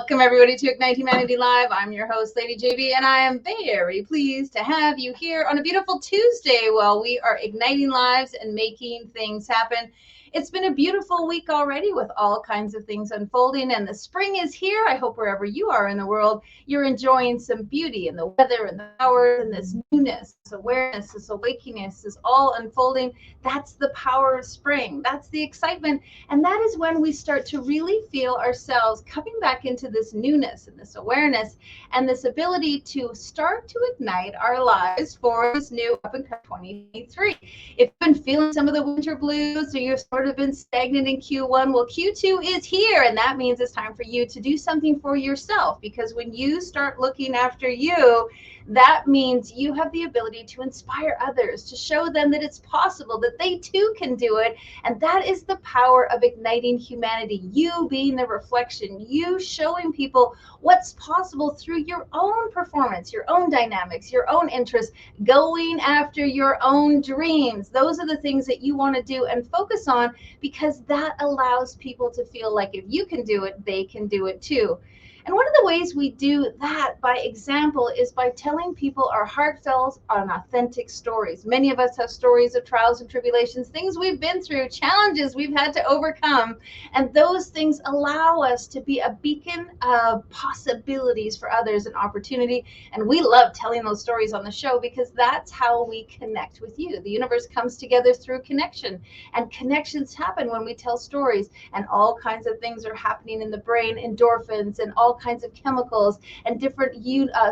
Welcome, everybody, to Ignite Humanity Live. I'm your host, Lady JB, and I am very pleased to have you here on a beautiful Tuesday while we are igniting lives and making things happen. It's been a beautiful week already with all kinds of things unfolding, and the spring is here. I hope wherever you are in the world, you're enjoying some beauty in the weather and the flowers and this newness, this awareness, this awakeness is all unfolding. That's the power of spring. That's the excitement. And that is when we start to really feel ourselves coming back into this newness and this awareness and this ability to start to ignite our lives for this new up and coming 2023. If you've been feeling some of the winter blues or you've sort of been stagnant in Q1, well, Q2 is here. And that means it's time for you to do something for yourself, because when you start looking after you, that means you have the ability to inspire others, to show them that it's possible, that they too can do it. And that is the power of igniting humanity. You being the reflection, you showing people what's possible through your own performance, your own dynamics, your own interests, going after your own dreams. Those are the things that you want to do and focus on, because that allows people to feel like if you can do it, they can do it too. And one of the ways we do that by example is by telling people our heartfelt and authentic stories. Many of us have stories of trials and tribulations, things we've been through, challenges we've had to overcome. And those things allow us to be a beacon of possibilities for others and opportunity. And we love telling those stories on the show because that's how we connect with you. The universe comes together through connection, and connections happen when we tell stories, and all kinds of things are happening in the brain, endorphins and all kinds of chemicals and different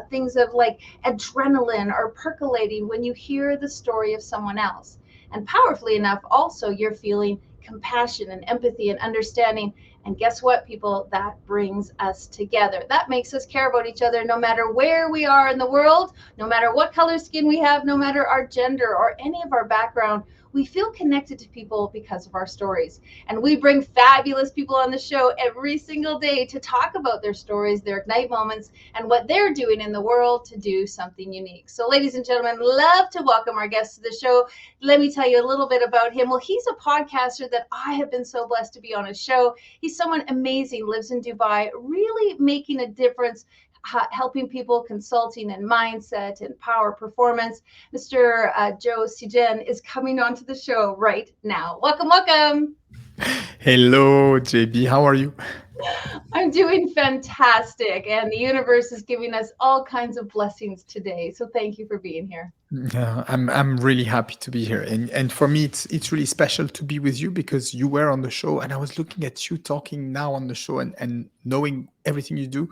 things of like adrenaline are percolating when you hear the story of someone else. And powerfully enough, also you're feeling compassion and empathy and understanding. And guess what, people? That brings us together. That makes us care about each other no matter where we are in the world, no matter what color skin we have, no matter our gender or any of our background. We feel connected to people because of our stories. And we bring fabulous people on the show every single day to talk about their stories, their ignite moments, and what they're doing in the world to do something unique. So ladies and gentlemen, love to welcome our guest to the show. Let me tell you a little bit about him. Well, he's a podcaster that I have been so blessed to be on his show. He's someone amazing, lives in Dubai, really making a difference, helping people, consulting and mindset and power performance. Mr. Joe Sejean is coming onto the show right now. Welcome, welcome. Hello, JB. How are you? I'm doing fantastic, and the universe is giving us all kinds of blessings today. So thank you for being here. Yeah, I'm really happy to be here, and for me it's really special to be with you because you were on the show, and I was looking at you talking now on the show, and knowing everything you do.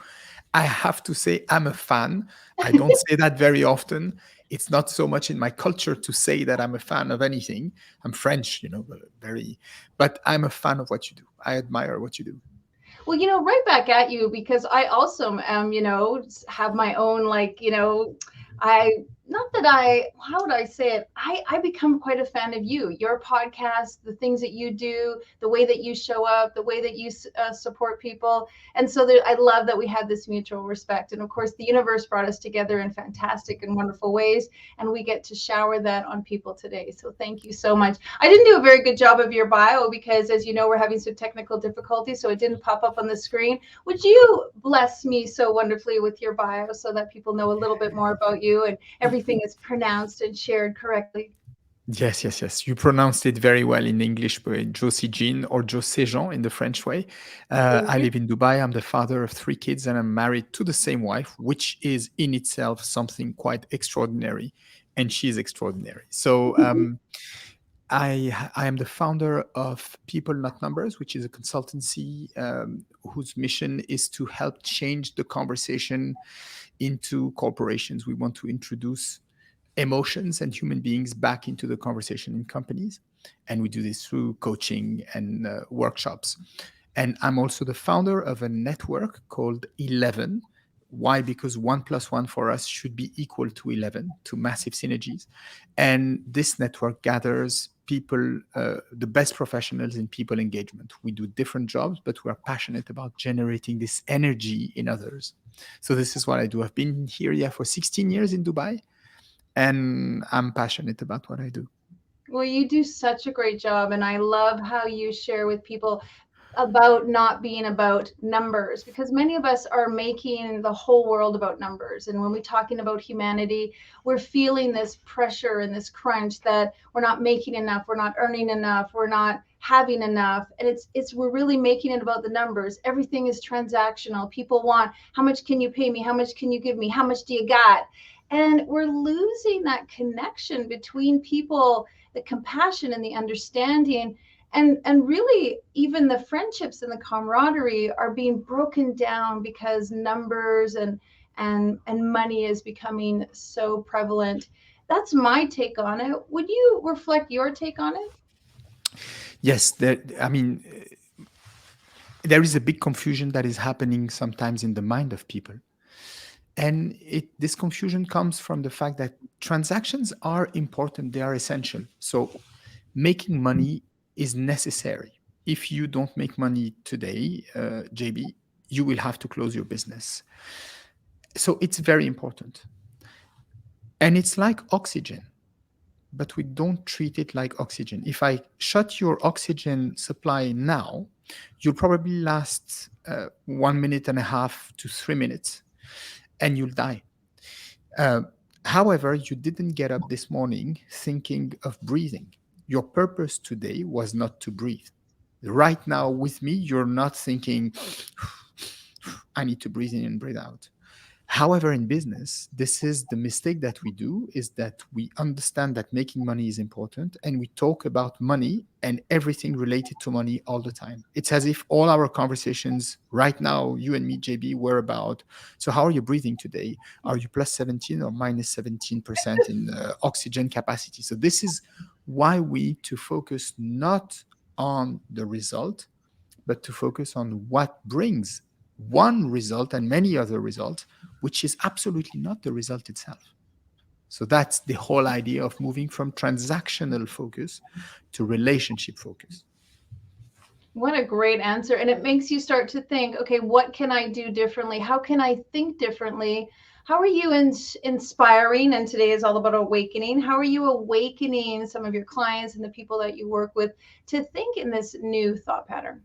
I have to say I'm a fan. I don't say that very often. It's not so much in my culture to say that I'm a fan of anything. I'm French, but I'm a fan of what you do. I admire what you do. Well, right back at you, because I also am, have my own, how would I say it? I become quite a fan of you, your podcast, the things that you do, the way that you show up, the way that you support people. And so I love that we have this mutual respect. And of course, the universe brought us together in fantastic and wonderful ways. And we get to shower that on people today. So thank you so much. I didn't do a very good job of your bio because, as you know, we're having some technical difficulties, so it didn't pop up on the screen. Would you bless me so wonderfully with your bio so that people know a little bit more about you and everything is pronounced and shared correctly? Yes. You pronounced it very well in English, but Joe Sejean or Joe Sejean in the French way. I live in Dubai. I'm the father of 3 kids, and I'm married to the same wife, which is in itself something quite extraordinary. And she's extraordinary. So I am the founder of People Not Numbers, which is a consultancy whose mission is to help change the conversation into corporations. We want to introduce emotions and human beings back into the conversation in companies. And we do this through coaching and workshops. And I'm also the founder of a network called 11. Why? Because 1 plus 1 for us should be equal to 11, to massive synergies. And this network gathers people, the best professionals in people engagement. We do different jobs, but we're passionate about generating this energy in others. So this is what I do. I've been here for 16 years in Dubai, and I'm passionate about what I do. Well, you do such a great job, and I love how you share with people about not being about numbers, because many of us are making the whole world about numbers. And when we're talking about humanity, we're feeling this pressure and this crunch that we're not making enough, we're not earning enough, we're not having enough. And it's we're really making it about the numbers. Everything is transactional. People want, how much can you pay me, how much can you give me, how much do you got? And we're losing that connection between people, the compassion and the understanding. And really, even the friendships and the camaraderie are being broken down because numbers and money is becoming so prevalent. That's my take on it. Would you reflect your take on it? Yes, I mean, there is a big confusion that is happening sometimes in the mind of people. And this confusion comes from the fact that transactions are important, they are essential. So making money is necessary. If you don't make money today, JB, you will have to close your business. So it's very important. And it's like oxygen, but we don't treat it like oxygen. If I shut your oxygen supply now, you'll probably last 1 minute and a half to 3 minutes and you'll die. Uh, However, you didn't get up this morning thinking of breathing. Your purpose today was not to breathe. Right now, with me, you're not thinking, I need to breathe in and breathe out. However, in business, this is the mistake that we do, is that we understand that making money is important and we talk about money and everything related to money all the time. It's as if all our conversations right now, you and me, JB, were about, so how are you breathing today? Are you plus 17 or minus 17% in oxygen capacity? So this is why we need to focus not on the result, but to focus on what brings one result and many other results, which is absolutely not the result itself. So that's the whole idea of moving from transactional focus to relationship focus. What a great answer. And it makes you start to think, okay, what can I do differently? How can I think differently? How are you inspiring? And today is all about awakening. How are you awakening some of your clients and the people that you work with to think in this new thought pattern?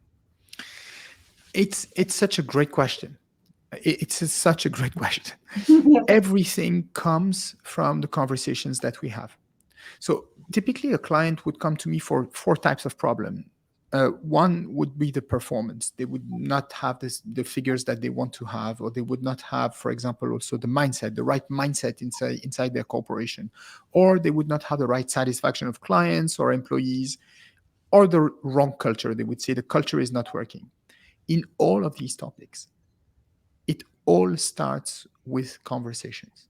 It's such a great question. Such a great question. Everything comes from the conversations that we have. So typically, a client would come to me for four types of problem. One would be the performance. They would not have the figures that they want to have, or they would not have, for example, also the mindset, the right mindset inside their corporation, or they would not have the right satisfaction of clients or employees, or the wrong culture. They would say the culture is not working. In all of these topics, it all starts with conversations.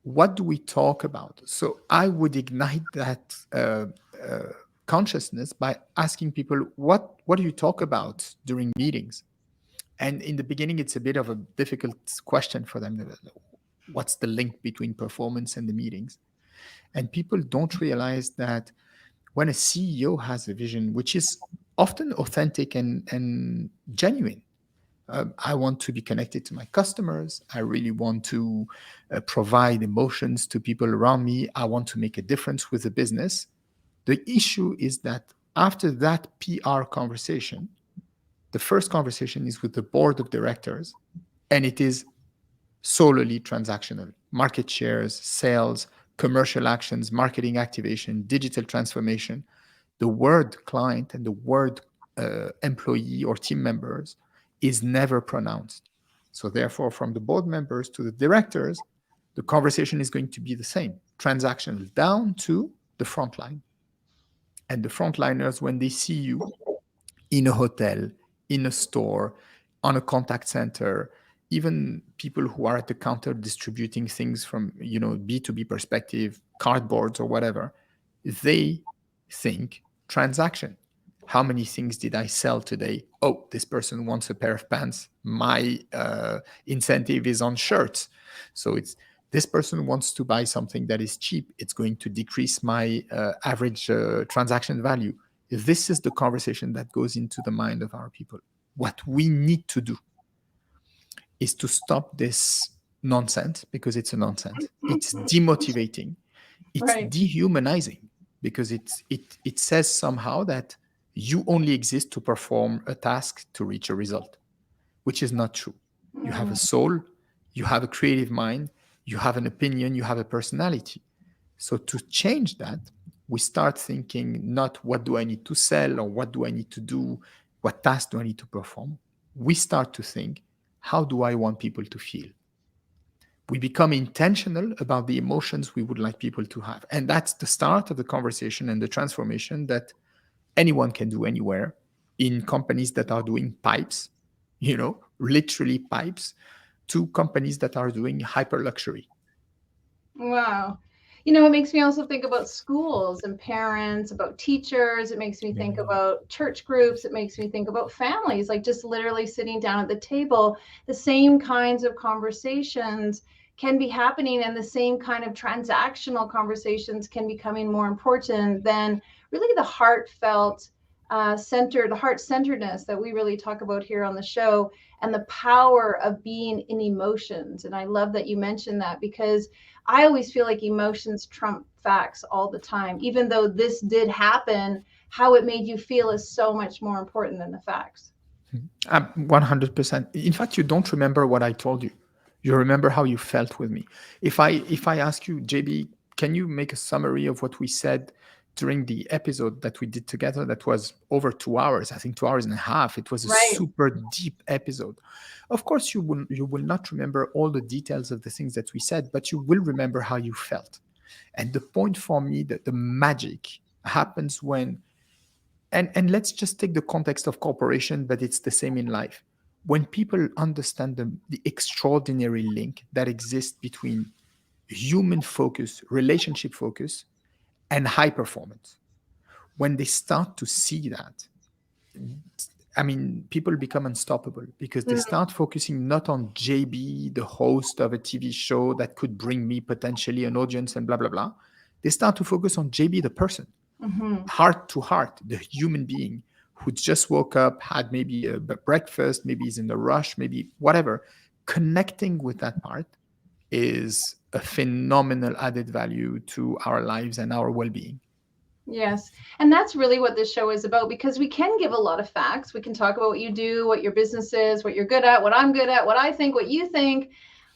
What do we talk about? So I would ignite that consciousness by asking people, what do you talk about during meetings? And in the beginning, it's a bit of a difficult question for them. What's the link between performance and the meetings? And people don't realize that when a CEO has a vision, which is often authentic and genuine, I want to be connected to my customers. I really want to provide emotions to people around me. I want to make a difference with the business. The issue is that after that PR conversation, the first conversation is with the board of directors, and it is solely transactional. Market shares, sales, commercial actions, marketing activation, digital transformation. The word client and the word employee or team members is never pronounced. So therefore, from the board members to the directors, the conversation is going to be the same, transactional, down to the frontline. And the frontliners, when they see you in a hotel, in a store, on a contact center, even people who are at the counter distributing things from, B2B perspective, cardboards or whatever, they think transaction. How many things did I sell today? Oh, this person wants a pair of pants. My incentive is on shirts. So it's this person wants to buy something that is cheap. It's going to decrease my average transaction value. This is the conversation that goes into the mind of our people. What we need to do is to stop this nonsense, because it's a nonsense. It's demotivating. It's Right. dehumanizing, because it says somehow that You only exist to perform a task to reach a result, which is not true. You have a Mm. soul, you have a creative mind, you have an opinion, you have a personality. So to change that, we start thinking not what do I need to sell or what do I need to do, what task do I need to perform. We start to think, how do I want people to feel? We become intentional about the emotions we would like people to have. And that's the start of the conversation and the transformation that anyone can do anywhere in companies that are doing pipes, literally pipes, to companies that are doing hyper luxury. Wow. It makes me also think about schools and parents, about teachers. It makes me Yeah. think about church groups. It makes me think about families, like just literally sitting down at the table. The same kinds of conversations can be happening, and the same kind of transactional conversations can be becoming more important than really the heartfelt, the heart centeredness that we really talk about here on the show, and the power of being in emotions. And I love that you mentioned that, because I always feel like emotions trump facts all the time. Even though this did happen, how it made you feel is so much more important than the facts. 100%. In fact, you don't remember what I told you. You remember how you felt with me. If I ask you, JB, can you make a summary of what we said during the episode that we did together? That was over 2 hours, I think 2 hours and a half. It was a Right. super deep episode. Of course, you will not remember all the details of the things that we said, but you will remember how you felt. And the point for me that the magic happens when, and let's just take the context of corporation, but it's the same in life. When people understand the extraordinary link that exists between human focus, relationship focus, and high performance, when they start to see that, I mean, people become unstoppable because they Mm-hmm. start focusing not on JB, the host of a TV show that could bring me potentially an audience and blah, blah, blah. They start to focus on JB, the person, Mm-hmm. heart to heart, the human being who just woke up, had maybe a breakfast, maybe is in a rush, maybe whatever. Connecting with that part is a phenomenal added value to our lives and our well being. Yes. And that's really what this show is about, because we can give a lot of facts. We can talk about what you do, what your business is, what you're good at, what I'm good at, what I think, what you think.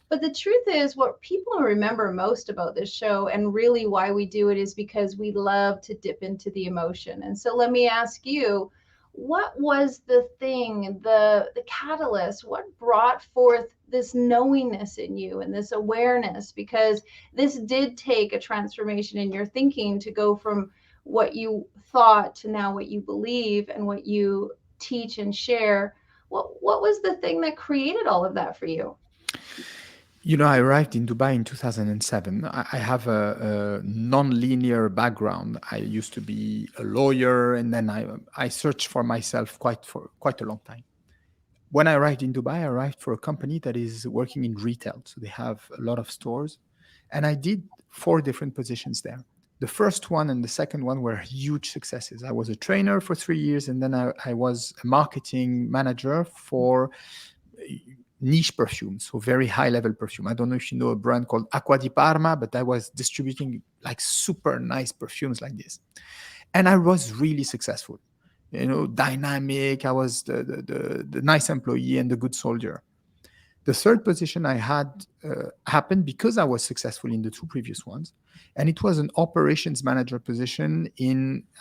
But the truth is, what people remember most about this show, and really why we do it, is because we love to dip into the emotion. And so let me ask you, what was the thing, the catalyst, what brought forth this knowingness in you and this awareness? Because this did take a transformation in your thinking to go from what you thought to now what you believe and what you teach and share. What was the thing that created all of that for you? I arrived in Dubai in 2007. I have a non-linear background. I used to be a lawyer, and then I searched for myself for quite a long time. When I arrived in Dubai, I arrived for a company that is working in retail. So they have a lot of stores. And I did 4 different positions there. The first one and the second one were huge successes. I was a trainer for 3 years, and then I was a marketing manager for niche perfumes, so very high level perfume. I don't know if you know a brand called Acqua di Parma, but I was distributing like super nice perfumes like this. And I was really successful, dynamic. I was the nice employee and the good soldier. The third position I had happened because I was successful in the 2 previous ones. And it was an operations manager position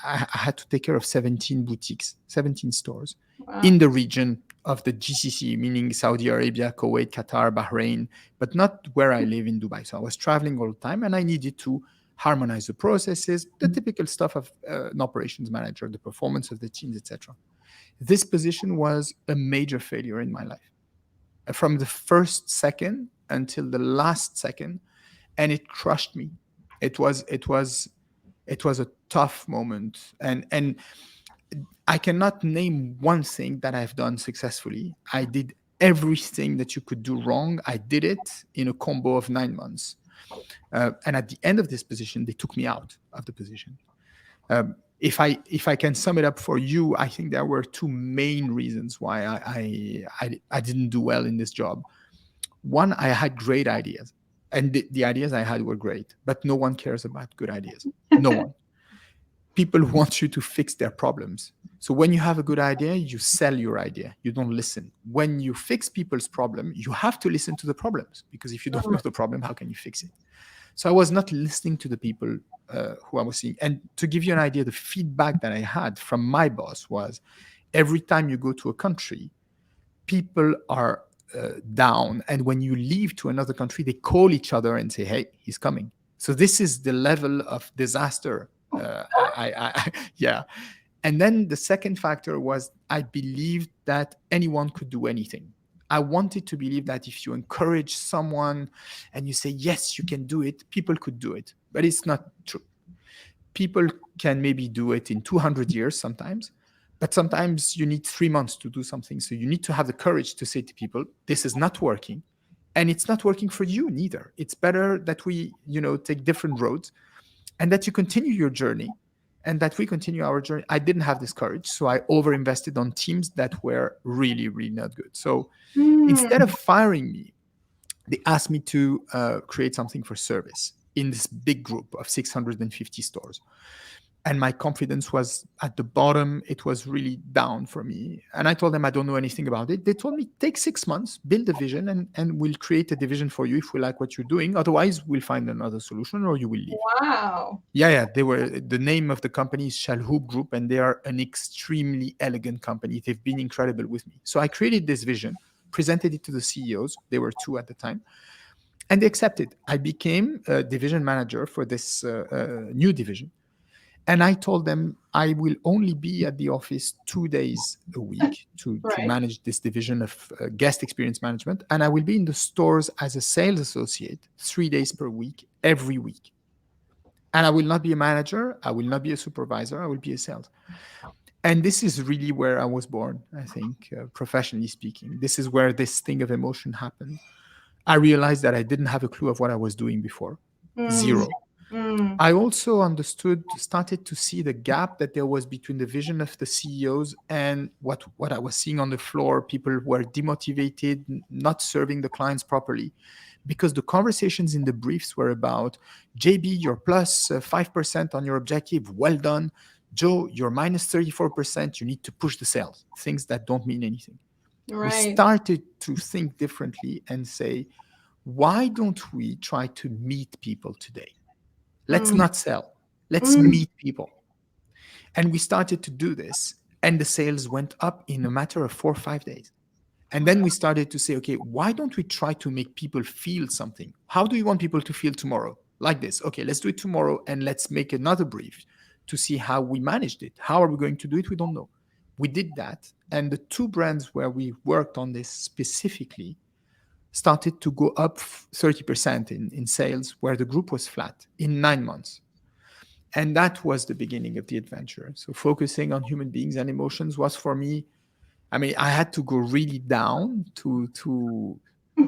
I had to take care of 17 boutiques, 17 stores Wow. in the region of the GCC, meaning Saudi Arabia, Kuwait, Qatar, Bahrain, but not where I live in Dubai. So I was traveling all the time, and I needed to harmonize the processes, the typical stuff of an operations manager, the performance of the teams, etc. This position was a major failure in my life from the first second until the last second, and it crushed me. It was a tough moment, and I cannot name one thing that I've done successfully. I did everything that you could do wrong. I did it in a combo of 9 months. And at the end of this position, they took me out of the position. If I can sum it up for you, I think there were 2 main reasons why I didn't do well in this job. One, I had great ideas, and the ideas I had were great, but no one cares about good ideas. No one. People want you to fix their problems. So when you have a good idea, you sell your idea. You don't listen. When you fix people's problem, you have to listen to the problems, because if you don't know the problem, how can you fix it? So I was not listening to the people who I was seeing. And to give you an idea, the feedback that I had from my boss was, every time you go to a country, people are down. And when you leave to another country, they call each other and say, hey, he's coming. So this is the level of disaster. Yeah. And then the second factor was, I believed that anyone could do anything. I wanted to believe that if you encourage someone and you say, yes, you can do it, people could do it. But it's not true. People can maybe do it in 200 years sometimes, but sometimes you need 3 months to do something. So you need to have the courage to say to people, this is not working. And it's not working for you neither. It's better that we, take different roads, and that you continue your journey, and that we continue our journey. I didn't have this courage, so I overinvested on teams that were really, really not good. So instead of firing me, they asked me to create something for service in this big group of 650 stores. And my confidence was at the bottom. It was really down for me. And I told them I don't know anything about it. They told me, take 6 months, build a vision, and we'll create a division for you if we like what you're doing. Otherwise, we'll find another solution, or you will leave. Wow. Yeah. The name of the company is Shalhoub Group, and they are an extremely elegant company. They've been incredible with me. So I created this vision, presented it to the CEOs. There were two at the time, and they accepted. I became a division manager for this new division. And I told them I will only be at the office 2 days a week to Right. manage this division of guest experience management. And I will be in the stores as a sales associate 3 days per week, every week. And I will not be a manager. I will not be a supervisor. I will be a sales. And this is really where I was born, I think, professionally speaking. This is where this thing of emotion happened. I realized that I didn't have a clue of what I was doing before. Mm. Zero. Mm. I also started to see the gap that there was between the vision of the CEOs and what I was seeing on the floor. People were demotivated, not serving the clients properly, because the conversations in the briefs were about, JB, you're plus 5% on your objective. Well done. Joe, you're minus 34%. You need to push the sales. Things that don't mean anything. We Right. started to think differently and say, why don't we try to meet people today? Let's Mm. not sell. Let's Mm. meet people. And we started to do this. And the sales went up in a matter of 4 or 5 days. And then we started to say, okay, why don't we try to make people feel something? How do you want people to feel tomorrow? Like this. Okay, let's do it tomorrow, and let's make another brief to see how we managed it. How are we going to do it? We don't know. We did that. And the two brands where we worked on this specifically started to go up 30% in sales, where the group was flat in 9 months. And that was the beginning of the adventure. So focusing on human beings and emotions was, for me, I mean, I had to go really down to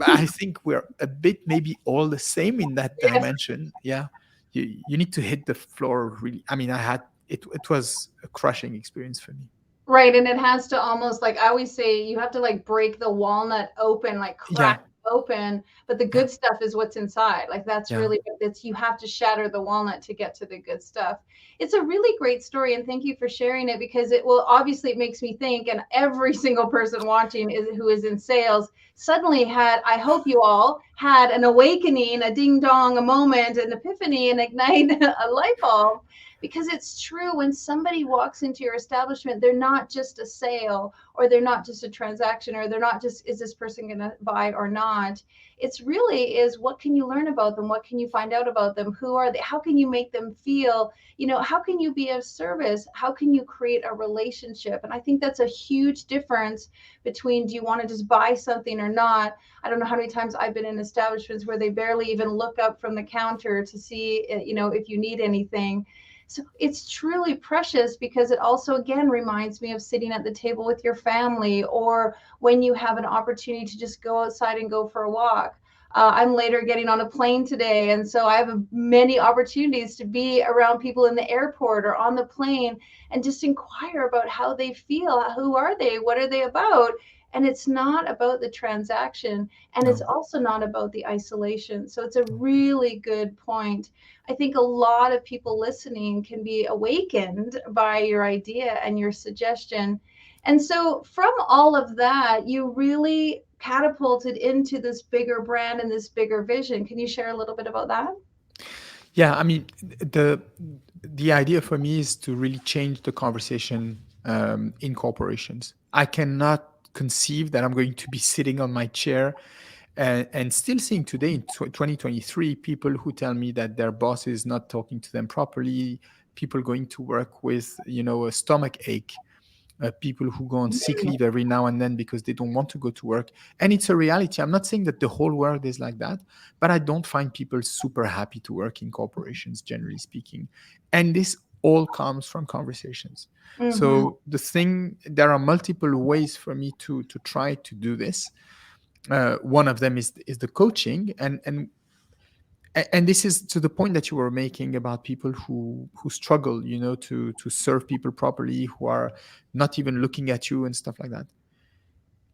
I think we're a bit maybe all the same in that Yes. dimension. Yeah. You need to hit the floor really. I mean, it was a crushing experience for me. Right, and it has to almost, like I always say, you have to like break the walnut open, like Yeah. crack it open, but the Yeah. good stuff is what's inside. Like that's Yeah. really it's you have to shatter the walnut to get to the good stuff. It's a really great story, and thank you for sharing it, because it will obviously, it makes me think, and every single person watching who is in sales suddenly had, I hope you all had an awakening, a ding dong, a moment, an epiphany, and ignite a light bulb, because it's true. When somebody walks into your establishment, they're not just a sale, or they're not just a transaction, or they're not just, is this person going to buy or not? It's really is, what can you learn about them? What can you find out about them? Who are they? How can you make them feel? How can you be of service? How can you create a relationship? And I think that's a huge difference between, do you want to just buy something or not? I don't know how many times I've been in establishments where they barely even look up from the counter to see, if you need anything. So it's truly precious, because it also, again, reminds me of sitting at the table with your family, or when you have an opportunity to just go outside and go for a walk. I'm later getting on a plane today, and so I have many opportunities to be around people in the airport or on the plane, and just inquire about how they feel. Who are they? What are they about? And it's not about the transaction, and it's No. also not about the isolation. So it's a really good point. I think a lot of people listening can be awakened by your idea and your suggestion. And so, from all of that, you really catapulted into this bigger brand and this bigger vision. Can you share a little bit about that? Yeah, I mean, the idea for me is to really change the conversation in corporations. I cannot conceive that I'm going to be sitting on my chair and still seeing today in 2023 people who tell me that their boss is not talking to them properly, people going to work with, a stomach ache, people who go on sick Mm, leave every now and then because they don't want to go to work. And it's a reality. I'm not saying that the whole world is like that, but I don't find people super happy to work in corporations, generally speaking. And this all comes from conversations. mhm. So there are multiple ways for me to try to do this. One of them is the coaching, and this is to the point that you were making about people who struggle, to serve people properly, who are not even looking at you and stuff like that.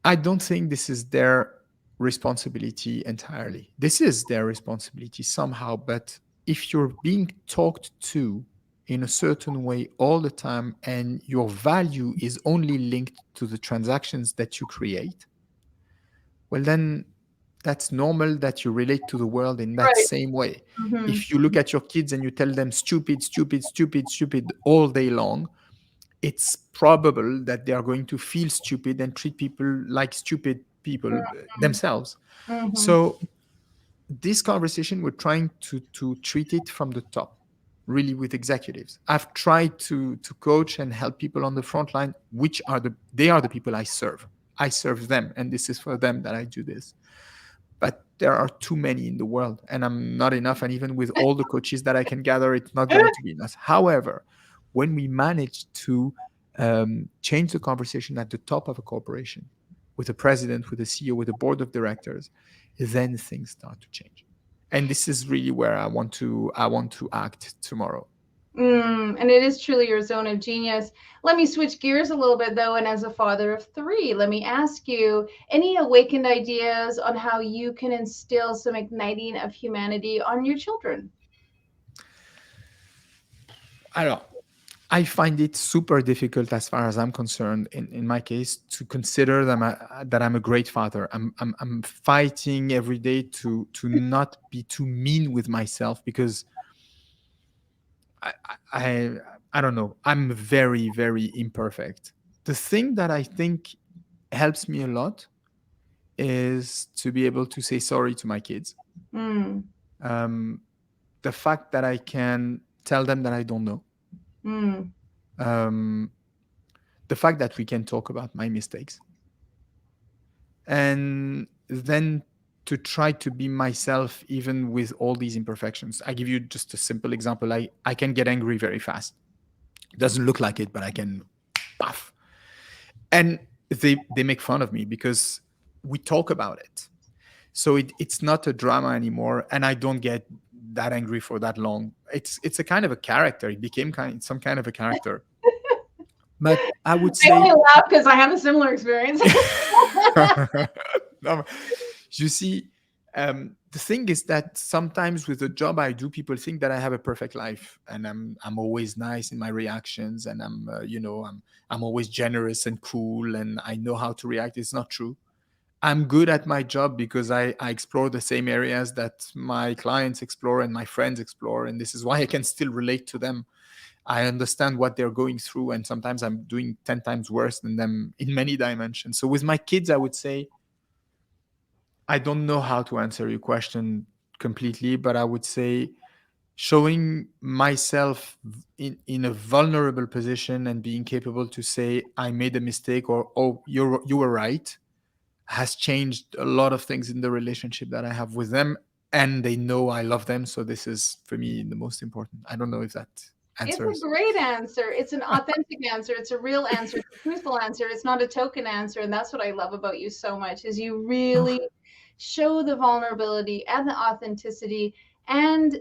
I don't think this is their responsibility entirely. This is their responsibility somehow, but if you're being talked to in a certain way all the time and your value is only linked to the transactions that you create, well, then that's normal that you relate to the world in that Right. same way. Mhm. If you look at your kids and you tell them stupid, stupid, stupid, stupid all day long, it's probable that they are going to feel stupid and treat people like stupid people Mhm. themselves. Mhm. So this conversation, we're trying to treat it from the top, really, with executives. I've tried to coach and help people on the front line, which are they are the people I serve. I serve them, and this is for them that I do this. But there are too many in the world, and I'm not enough. And even with all the coaches that I can gather, it's not going to be enough. However, when we manage to change the conversation at the top of a corporation, with a president, with a CEO, with a board of directors, then things start to change. And this is really where I want to act tomorrow. And it is truly your zone of genius. Let me switch gears a little bit, though. And as a father of three, let me ask you any awakened ideas on how you can instill some igniting of humanity on your children? Alors, I find it super difficult, as far as I'm concerned, in my case, to consider that I'm a great father. I'm fighting every day to not be too mean with myself because I, I, I don't know. I'm very, very imperfect. The thing that I think helps me a lot is to be able to say sorry to my kids. Mm, Um, the fact that I can tell them that I don't know. mm, Um, the fact that we can talk about my mistakes, and then to try to be myself even with all these imperfections. I give you just a simple example. I can get angry very fast. It doesn't look like it, but I can puff. And they make fun of me because we talk about it. So it's not a drama anymore, and I don't get that angry for that long. It's a kind of a character. It became some kind of a character. But I would I only say laugh because I have a similar experience. No, you see, the thing is that sometimes with the job I do, people think that I have a perfect life, and I'm always nice in my reactions, and I'm always generous and cool, and I know how to react. It's not true. I'm good at my job because I explore the same areas that my clients explore and my friends explore, and this is why I can still relate to them. I understand what they're going through, and sometimes I'm doing 10 times worse than them in many dimensions. So with my kids, I would say I don't know how to answer your question completely, but I would say showing myself in a vulnerable position and being capable to say I made a mistake, or oh, you were right, has changed a lot of things in the relationship that I have with them, and they know I love them. So this is for me the most important. I don't know if that It's a answers. great answer. It's an authentic answer. It's a real answer. It's a truthful answer. It's not a token answer. And that's what I love about you so much is you really show the vulnerability and the authenticity And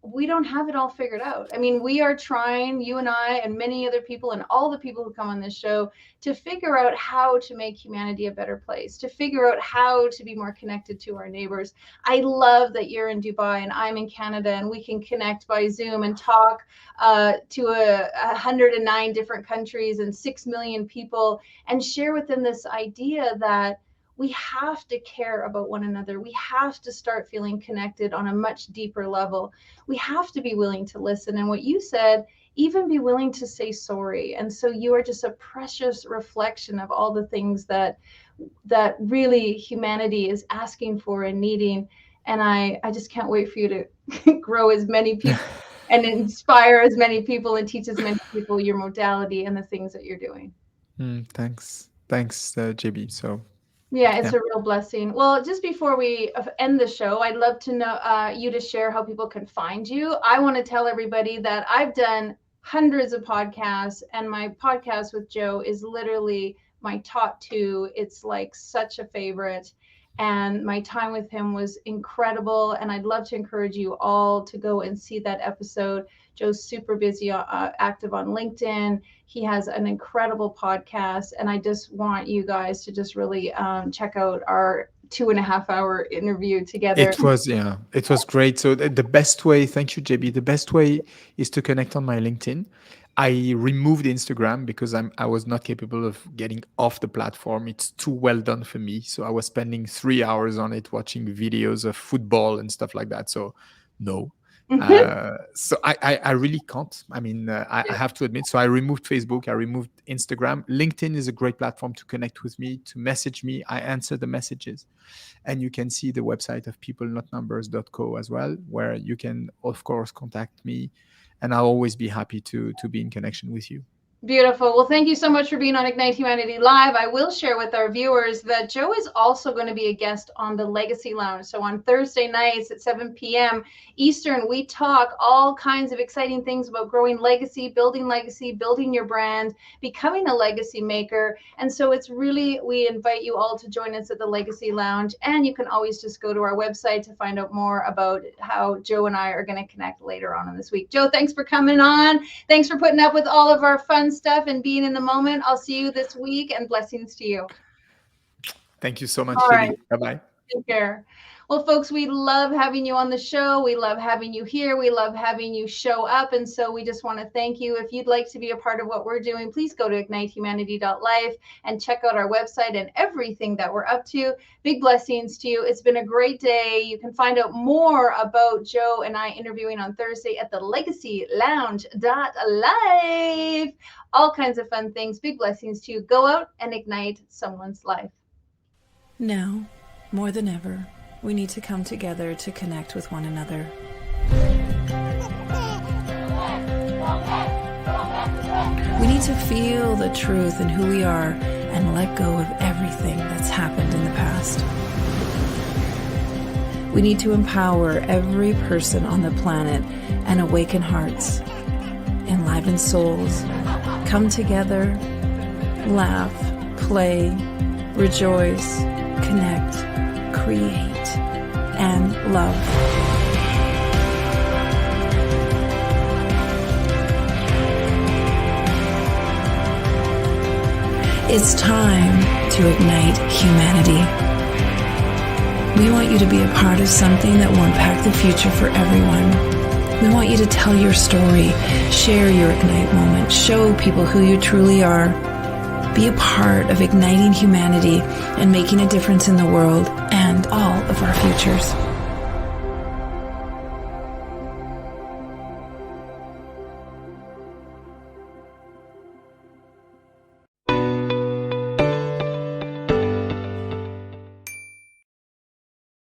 we don't have it all figured out. I mean, we are trying, you and I and many other people and all the people who come on this show, to figure out how to make humanity a better place, to figure out how to be more connected to our neighbors. I love that you're in Dubai and I'm in Canada, and we can connect by Zoom and talk to 109 different countries and 6 million people, and share with them this idea that we have to care about one another. We have to start feeling connected on a much deeper level. We have to be willing to listen. And what you said, even be willing to say sorry. And so you are just a precious reflection of all the things that really humanity is asking for and needing. And I just can't wait for you to grow as many people and inspire as many people and teach as many people your modality and the things that you're doing. Thanks, JB. So yeah, it's a real blessing. Well, just before we end the show, I'd love to know you to share how people can find you. I want to tell everybody that I've done hundreds of podcasts, and my podcast with Joe is literally my top 2. It's like such a favorite, and my time with him was incredible. And I'd love to encourage you all to go and see that episode. Joe's super busy, active on LinkedIn. He has an incredible podcast, and I just want you guys to just really check out our 2.5-hour interview together. It was great. So the best way, thank you, JB. The best way is to connect on my LinkedIn. I removed Instagram because I was not capable of getting off the platform. It's too well done for me. So I was spending 3 hours on it, watching videos of football and stuff like that. So no. So I really can't. I mean, I have to admit. So I removed Facebook. I removed Instagram. LinkedIn is a great platform to connect with me, to message me. I answer the messages. And you can see the website of peoplenotnumbers.co as well, where you can, of course, contact me. And I'll always be happy to be in connection with you. Beautiful. Well, thank you so much for being on Ignite Humanity Live. I will share with our viewers that Joe is also going to be a guest on the Legacy Lounge. So on Thursday nights at 7 p.m. Eastern, we talk all kinds of exciting things about growing legacy, building your brand, becoming a legacy maker. And so it's really, we invite you all to join us at the Legacy Lounge. And you can always just go to our website to find out more about how Joe and I are going to connect later on in this week. Joe, thanks for coming on. Thanks for putting up with all of our fun stuff and being in the moment. I'll see you this week, and blessings to you. Thank you so much. All right. Bye-bye. Take care. Well, folks, we love having you on the show. We love having you here. We love having you show up. And so we just want to thank you. If you'd like to be a part of what we're doing, please go to ignitehumanity.life and check out our website and everything that we're up to. Big blessings to you. It's been a great day. You can find out more about Joe and I interviewing on Thursday at the legacylounge.live. All kinds of fun things. Big blessings to you. Go out and ignite someone's life. Now, more than ever, we need to come together to connect with one another. We need to feel the truth in who we are and let go of everything that's happened in the past. We need to empower every person on the planet and awaken hearts, enliven souls, come together, laugh, play, rejoice, connect, create, and love. It's time to ignite humanity. We want you to be a part of something that will impact the future for everyone. We want you to tell your story, share your Ignite moment, show people who you truly are. Be a part of igniting humanity and making a difference in the world and all of our futures.